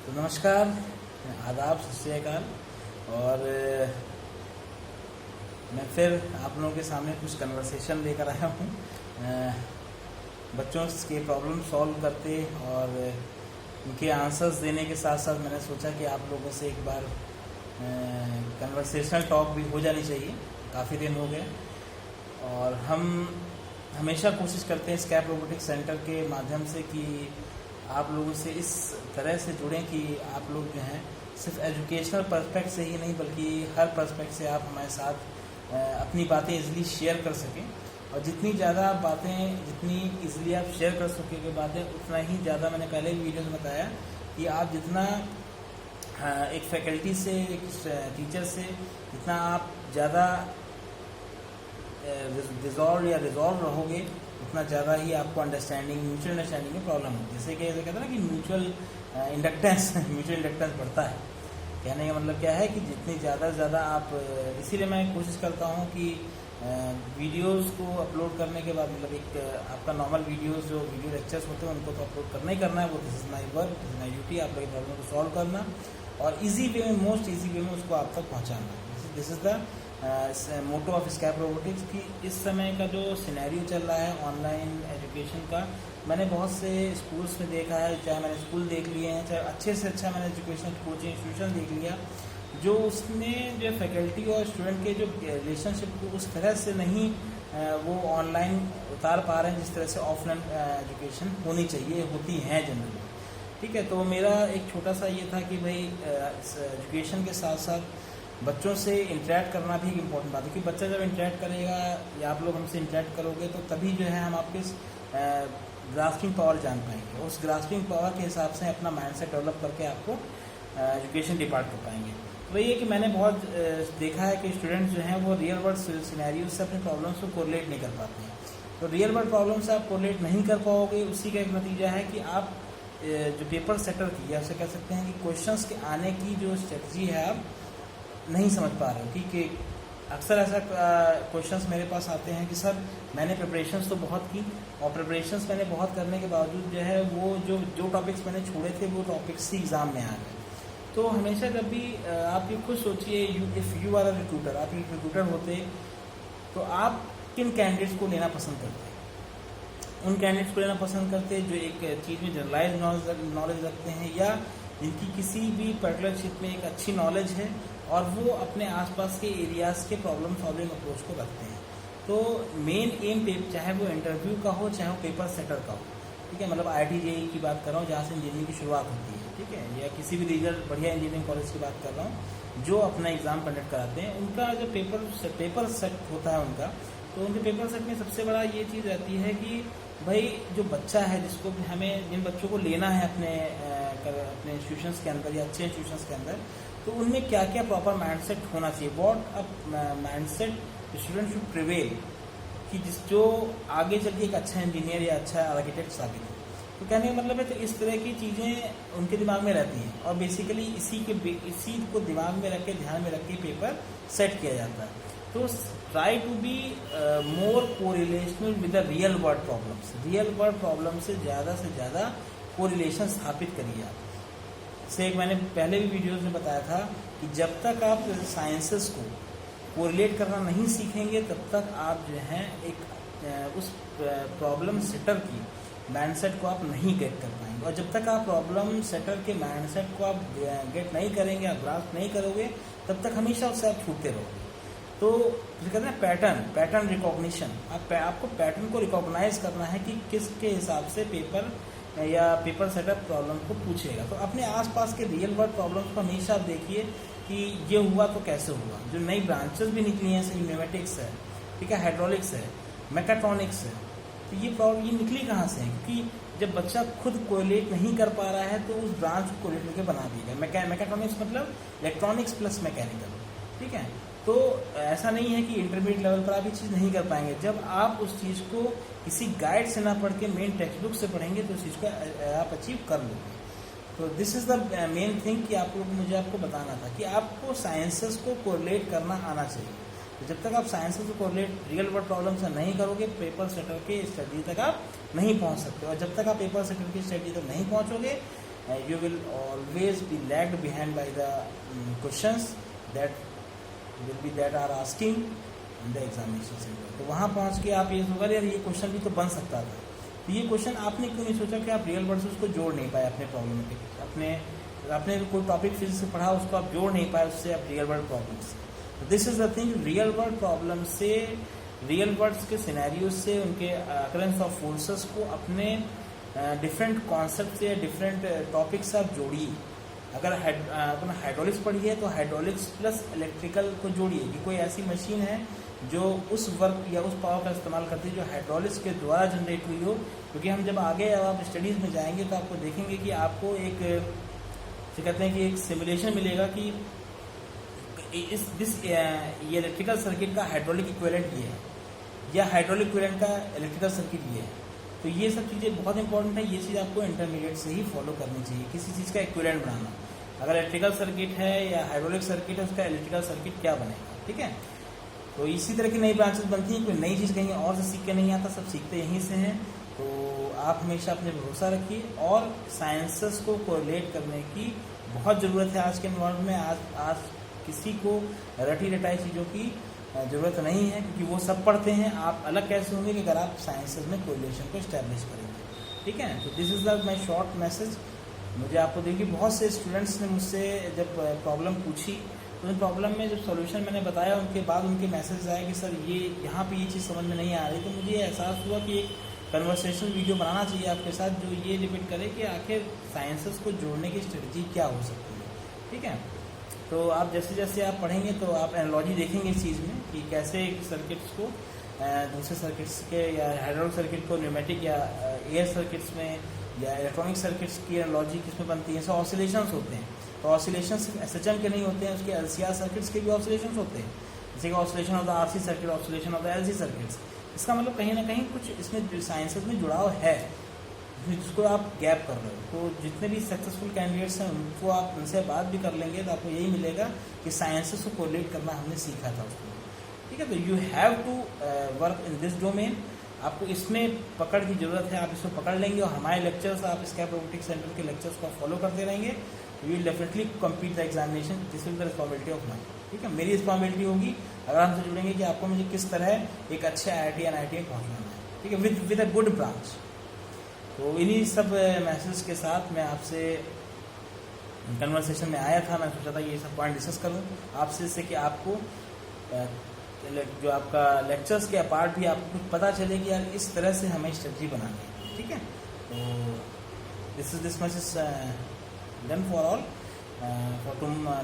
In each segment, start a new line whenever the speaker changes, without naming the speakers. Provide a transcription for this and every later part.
तो नमस्कार, आदाब, सत श्री अकाल। और मैं फिर आप लोगों के सामने कुछ कन्वर्सेशन लेकर आया हूँ बच्चों के प्रॉब्लम सॉल्व करते और उनके आंसर्स देने के साथ साथ मैंने सोचा कि आप लोगों से एक बार कन्वर्सेशनल टॉक भी हो जानी चाहिए। काफ़ी दिन हो गए और हम हमेशा कोशिश करते हैं स्कैप रोबोटिक्स सेंटर के माध्यम से कि आप लोगों से इस तरह से जुड़ें कि आप लोग जो हैं सिर्फ एजुकेशनल पर्सपेक्ट से ही नहीं बल्कि हर पर्सपेक्ट से आप हमारे साथ अपनी बातें इजीली शेयर कर सकें। और जितनी ज़्यादा बातें जितनी इजीली आप शेयर कर सकेंगे बातें, उतना ही ज़्यादा, मैंने पहले भी वीडियो में बताया कि आप जितना एक फैकल्टी से, एक टीचर से जितना आप ज़्यादा रिजॉल्व रहोगे, उतना ज़्यादा ही आपको म्यूचुअल अंडरस्टैंडिंग में प्रॉब्लम होती है। जैसे कि कहते हैं ना कि म्यूचुअल इंडक्टेंस बढ़ता है। कहने का मतलब क्या है कि जितनी ज़्यादा से ज़्यादा आप, इसीलिए मैं कोशिश करता हूँ कि वीडियोस को अपलोड करने के बाद, मतलब एक आपका नॉर्मल वीडियोस जो वीडियो लेक्चर्स होते हैं उनको तो अपलोड करना ही करना है। वो this is my work, this is my duty, आप लोग प्रॉब्लम को सॉल्व करना और इजी वे में, मोस्ट इजी वे में उसको आप तक पहुँचाना। This is the motto of Scap Robotics. की इस समय का जो सिनेरियो चल रहा है ऑनलाइन एजुकेशन का, मैंने बहुत से स्कूल्स में देखा है, चाहे मैंने स्कूल देख लिए हैं, चाहे अच्छे से अच्छा मैंने एजुकेशन कोचिंग इंस्टीट्यूशन देख लिया, जो उसमें जो फैकल्टी और स्टूडेंट के जो रिलेशनशिप को उस तरह से नहीं वो ऑनलाइन उतार पा रहे हैं जिस तरह से ऑफलाइन एजुकेशन होनी चाहिए, होती हैं जनरली। ठीक है, तो मेरा एक छोटा सा ये था कि भाई एजुकेशन के साथ साथ बच्चों से इंटरेक्ट करना भी एक इम्पोर्टेंट बात है कि बच्चा जब इंटरेक्ट करेगा या आप लोग हमसे इंटरेक्ट करोगे तो तभी जो है हम आपके ग्रास्पिंग पावर जान पाएंगे। उस ग्रास्पिंग पावर के हिसाब से अपना माइंडसेट डेवलप करके आपको एजुकेशन डिपार्ट कर पाएंगे। तो ये कि मैंने बहुत देखा है कि स्टूडेंट्स जो हैं वो रियल वर्ल्ड सिनेरियो से अपने प्रॉब्लम्स को कोरिलेट नहीं कर पाते हैं। तो रियल वर्ल्ड प्रॉब्लम से आप कोरिलेट नहीं कर पाओगे, उसी का एक नतीजा है कि आप जो पेपर सेटर की, या उसे कह सकते हैं कि क्वेश्चंस के आने की जो स्ट्रेटजी है आप नहीं समझ पा रहे हो। कि अक्सर ऐसा क्वेश्चंस मेरे पास आते हैं कि सर मैंने प्रिपरेशंस तो बहुत की और प्रिपरेशंस मैंने बहुत करने के बावजूद जो है वो जो टॉपिक्स मैंने छोड़े थे वो टॉपिक्स ही एग्ज़ाम में आ गए। तो हमेशा जब भी आप ये खुद सोचिए, if you are a recruiter, आप एक रिक्रूटर होते तो आप किन कैंडिडेट्स को लेना पसंद करते? उन कैंडिडेट्स को लेना पसंद करते जो एक चीज़ में जनरलाइज नॉलेज रखते हैं या जिनकी किसी भी पर्टिकुलर क्षेत्र में एक अच्छी नॉलेज है और वो अपने आसपास के एरियाज़ के प्रॉब्लम सॉल्विंग अप्रोच को रखते हैं। तो मेन एम चाहे वो इंटरव्यू का हो चाहे वो पेपर सेटर का हो, ठीक है, मतलब IIT JEE की बात कर रहा हूँ जहाँ से इंजीनियरिंग की शुरुआत होती है, ठीक है, या किसी भी रीजनल बढ़िया इंजीनियरिंग कॉलेज की बात कर रहा हूँ जो अपना एग्ज़ाम कंडक्ट कराते हैं, उनका जो पेपर सेट होता है उनका, तो उनके पेपर सेट में सबसे बड़ा ये चीज़ रहती है कि भाई जो बच्चा है जिसको हमें, जिन बच्चों को लेना है अपने इंस्टीट्यूशंस के अंदर या अच्छे इंस्टीट्यूशंस के अंदर, तो उनमें क्या क्या प्रॉपर माइंडसेट होना चाहिए, what a mindset student should prevail, कि जो आगे चल के एक अच्छा इंजीनियर या अच्छा आर्किटेक्ट साबित हो। तो कहने का मतलब है तो इस तरह की चीज़ें उनके दिमाग में रहती हैं और बेसिकली इसी को दिमाग में रख के, ध्यान में रख के पेपर सेट किया जाता है। तो try to be more correlational with the real world problems. Real world problem से ज़्यादा कोरिलेशन स्थापित करिए आप। से एक मैंने पहले भी वीडियोस में बताया था कि जब तक आप साइंसेस को कोरिलेट करना नहीं सीखेंगे तब तक आप जो है एक उस प्रॉब्लम सेटर की माइंडसेट को आप नहीं गेट कर पाएंगे। और जब तक आप प्रॉब्लम सेटर के माइंडसेट को आप गेट नहीं करेंगे, आप ग्रास्प नहीं करोगे, तब तक हमेशा उससे आप छूटते रहोगे। तो कहते हैं पैटर्न रिकॉग्निशन, आपको पैटर्न को रिकॉग्नाइज करना है कि किसके हिसाब से पेपर या पेपर सेटअप प्रॉब्लम को पूछेगा। तो अपने आसपास के रियल वर्ल्ड प्रॉब्लम्स को हमेशा आप देखिए कि ये हुआ तो कैसे हुआ। जो नई ब्रांचेस भी निकली हैं, जैसे न्यूमेटिक्स है, ठीक है, हाइड्रोलिक्स है, मैकाट्रॉनिक्स है, तो ये निकली कहाँ से है? क्योंकि जब बच्चा खुद कोरिलेट नहीं कर पा रहा है तो उस ब्रांच को कोरिलेट करके बना दिया गया। मैकाट्रॉनिक्स मतलब इलेक्ट्रॉनिक्स प्लस मैकेनिकल, ठीक है। तो ऐसा नहीं है कि इंटरमीडिएट लेवल पर आप ये चीज़ नहीं कर पाएंगे। जब आप उस चीज़ को किसी गाइड से ना पढ़ के मेन टेक्स्ट बुक से पढ़ेंगे तो उस चीज़ को आप अचीव कर लोगे। तो this is the main thing कि मुझे आपको बताना था कि आपको साइंसेस को कोरिलेट करना आना चाहिए। तो जब तक आप साइंसेस को कोरिलेट रियल वर्ल्ड प्रॉब्लम से नहीं करोगे, पेपर सेटर के स्टडी तक आप नहीं पहुंच सकते। और जब तक आप पेपर सेटर की स्टडी तक नहीं पहुंचोगे, you will always be lagged behind by the questions that are asking in the examination center। तो वहाँ पहुँच के आप ये सोचा यार ये क्वेश्चन भी तो बन सकता था, तो ये क्वेश्चन आपने क्यों नहीं सोचा कि आप रियल वर्ड से उसको जोड़ नहीं पाए अपने प्रॉब्लम के, आपने कोई टॉपिक फिजिक्स से पढ़ा उसको आप जोड़ नहीं पाए उससे आप रियल वर्ल्ड प्रॉब्लम से। This is the thing, real world problem से, रियल वर्ड्स के सिनेरियो से, उनके अकरेंस ऑफ फोर्सेस को अपने डिफरेंट कॉन्सेप्ट से या डिफरेंट टॉपिक से आप जोड़िए। अगर अपना हाइड्रोलिक्स पढ़िए तो हाइड्रोलिक्स प्लस इलेक्ट्रिकल को जोड़िए कि कोई ऐसी मशीन है जो उस वर्क या उस पावर का इस्तेमाल करती है जो हाइड्रोलिक्स के द्वारा जनरेट हुई हो। क्योंकि हम जब आगे आप स्टडीज़ में जाएंगे तो आपको देखेंगे कि आपको एक कहते हैं कि एक सिमुलेशन मिलेगा कि ये इलेक्ट्रिकल सर्किट का हाइड्रोलिक इक्विवेलेंट ये है या हाइड्रोलिक इक्विवेलेंट का इलेक्ट्रिकल सर्किट ये है। तो ये सब चीज़ें बहुत इंपॉर्टेंट है, ये चीज़ आपको इंटरमीडिएट से ही फॉलो करनी चाहिए, किसी चीज़ का इक्विवेलेंट बनाना। अगर इलेक्ट्रिकल सर्किट है या हाइड्रोलिक सर्किट है उसका इलेक्ट्रिकल सर्किट क्या बनेगा, ठीक है। तो इसी तरह की नई ब्रांचेस बनती हैं, कोई नई चीज़ कहीं और से सीख के नहीं आता, सब सीखते यहीं से हैं। तो आप हमेशा अपने भरोसा रखिए और साइंसेस को कोरिलेट करने की बहुत ज़रूरत है आज के एनवायरनमेंट में। आज किसी को रटी रटाई चीज़ों की ज़रूरत नहीं है क्योंकि वो सब पढ़ते हैं। आप अलग कैसे होंगे कि अगर आप साइंसेस में कोरिलेशन को इस्टेब्लिश करेंगे, ठीक है। तो this is the my short message. मुझे आपको देखिए बहुत से स्टूडेंट्स ने मुझसे जब प्रॉब्लम पूछी तो उन प्रॉब्लम में जब सॉल्यूशन मैंने बताया उनके बाद उनके मैसेज आए कि सर ये यहाँ पे ये चीज़ समझ में नहीं आ रही। तो मुझे एहसास हुआ कि एक कन्वर्सेशन वीडियो बनाना चाहिए आपके साथ जो ये डिपेंड करे कि आखिर साइंसेस को जोड़ने की स्ट्रेटजी क्या हो सकती है, ठीक है। तो आप जैसे जैसे आप पढ़ेंगे तो आप एनालॉजी देखेंगे इस चीज़ में कि कैसे सर्किट्स को दूसरे सर्किट्स के या हाइड्रोलिक सर्किट को न्यूमेटिक या एयर सर्किट्स में या इलेक्ट्रॉनिक सर्किट्स की एनालॉजी किस में बनती है। सो ऑसिलेशंस होते हैं, तो ऑसिलेशंस सिर्फ एसएचएम के नहीं होते हैं, उसके एलसीआर सर्किट्स के भी ऑसिलेशंस होते हैं। जैसे कि oscillation of the RC circuit, oscillation of the LC circuits. इसका मतलब कहीं ना कहीं कुछ इसमें साइंसेस में जुड़ाव है जिसको आप गैप कर रहे हो। तो जितने भी सक्सेसफुल कैंडिडेट्स हैं उनको आप उनसे बात भी कर लेंगे तो आपको यही मिलेगा कि साइंसेस को कोरिलेट करना हमने सीखा था उसमें, ठीक है। तो you have to work in this domain. आपको इसमें पकड़ की ज़रूरत है, आप इसको पकड़ लेंगे और हमारे लेक्चर्स, आप स्कैप रोबोटिक्स सेंटर के लेक्चर्स को फॉलो करते रहेंगे, you will definitely complete the examination. This is the responsibility of mine, ठीक है। मेरी रिस्पॉन्सिबिलिटी होगी अगर हमसे जुड़ेंगे कि आपको मुझे किस तरह एक अच्छे IIT NIT में पहुँचना है, ठीक है, विद अ गुड ब्रांच। तो इन्हीं सब मैसेज के साथ मैं आपसे कन्वर्सेशन में आया था। मैं सोचा था ये सब पॉइंट डिस्कस करूँ आपसे, इससे कि आपको जो आपका लेक्चर्स के अपार्ट भी आपको कुछ पता चले कि यार इस तरह से हमें स्ट्रेटजी बनानी है, ठीक है। तो this much is done for all for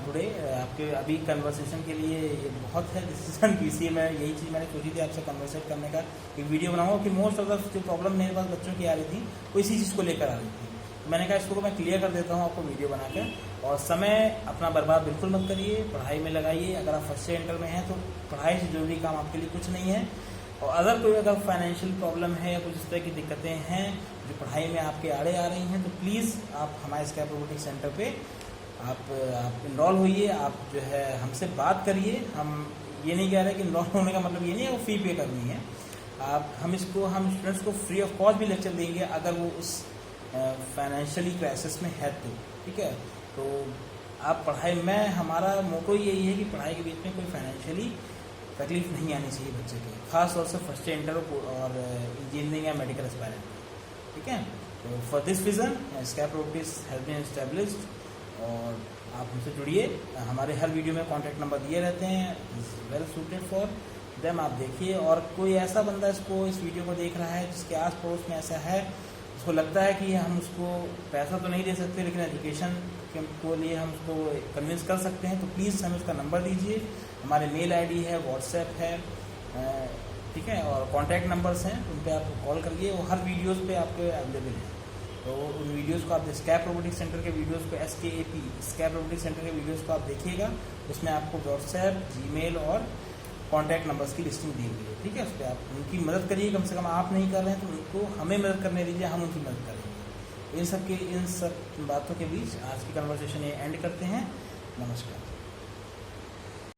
today. आपके अभी कन्वर्सेशन के लिए ये बहुत है। दिस इज ऑन पीसी में यही चीज़ मैंने सोची थी आपसे कन्वर्सेट करने का, एक वीडियो बनाऊंगा कि मोस्ट ऑफ द जो प्रॉब्लम मेरे पास बच्चों की आ रही थी वो इसी चीज़ को लेकर आ रही थी। तो मैंने कहा इसको मैं क्लियर कर देता हूँ आपको वीडियो बनाकर। और समय अपना बर्बाद बिल्कुल मत करिए, पढ़ाई में लगाइए। अगर आप फर्स्ट ईयर इंटर में हैं तो पढ़ाई से जरूरी काम आपके लिए कुछ नहीं है। और अगर फाइनेंशियल प्रॉब्लम है या कुछ इस तरह की दिक्कतें हैं जो पढ़ाई में आपके आड़े आ रही हैं तो प्लीज़ आप हमारे स्कैप रोबोटिक्स सेंटर पे आप इनरोल होइए, आप जो है हमसे बात करिए। हम ये नहीं कह रहे कि इनरोल होने का मतलब ये नहीं है वो फ़ी पे करनी है। हम स्टूडेंट्स को फ्री ऑफ कॉस्ट भी लेक्चर देंगे अगर वो उस फाइनेंशियली क्राइसिस में है तो, ठीक है। तो आप पढ़ाई में, हमारा मोटो यही है कि पढ़ाई के बीच में कोई फाइनेंशियली तकलीफ नहीं आनी चाहिए बच्चे के, खास तौर से फर्स्ट ईयर इंटर और इंजीनियरिंग या मेडिकल एस्पायरेंट, ठीक है। तो for this reason Scap Robotics has been established. और आप हमसे जुड़िए, हमारे हर वीडियो में कॉन्टैक्ट नंबर दिए रहते हैं, is well suited for them. आप देखिए, और कोई ऐसा बंदा इस वीडियो को देख रहा है जिसके आस पड़ोस में ऐसा है, उसको लगता है कि हम उसको पैसा तो नहीं दे सकते लेकिन एजुकेशन के लिए हम उसको कन्विंस कर सकते हैं, तो प्लीज़ हमें उसका नंबर दीजिए। हमारे मेल ID है, व्हाट्सएप है, ठीक है, और कॉन्टैक्ट नंबर्स हैं, उन पर आप कॉल करिए। वो हर वीडियोज़ पे आपके अवेलेबल हैं। तो उन वीडियोस को आप स्कैप रोबोटिक्स सेंटर के वीडियोस को SKAP स्कैप रोबोटिक्स सेंटर के वीडियोस को आप देखिएगा, उसमें आपको व्हाट्सएप, जीमेल और कॉन्टैक्ट नंबर्स की लिस्टिंग दी हुई है, ठीक है। उस पर आप उनकी मदद करिए, कम से कम आप नहीं कर रहे हैं तो उनको हमें मदद करने दीजिए, हम उनकी मदद करेंगे। इन सब बातों के बीच आज की कन्वर्सेशन ये एंड करते हैं। नमस्कार।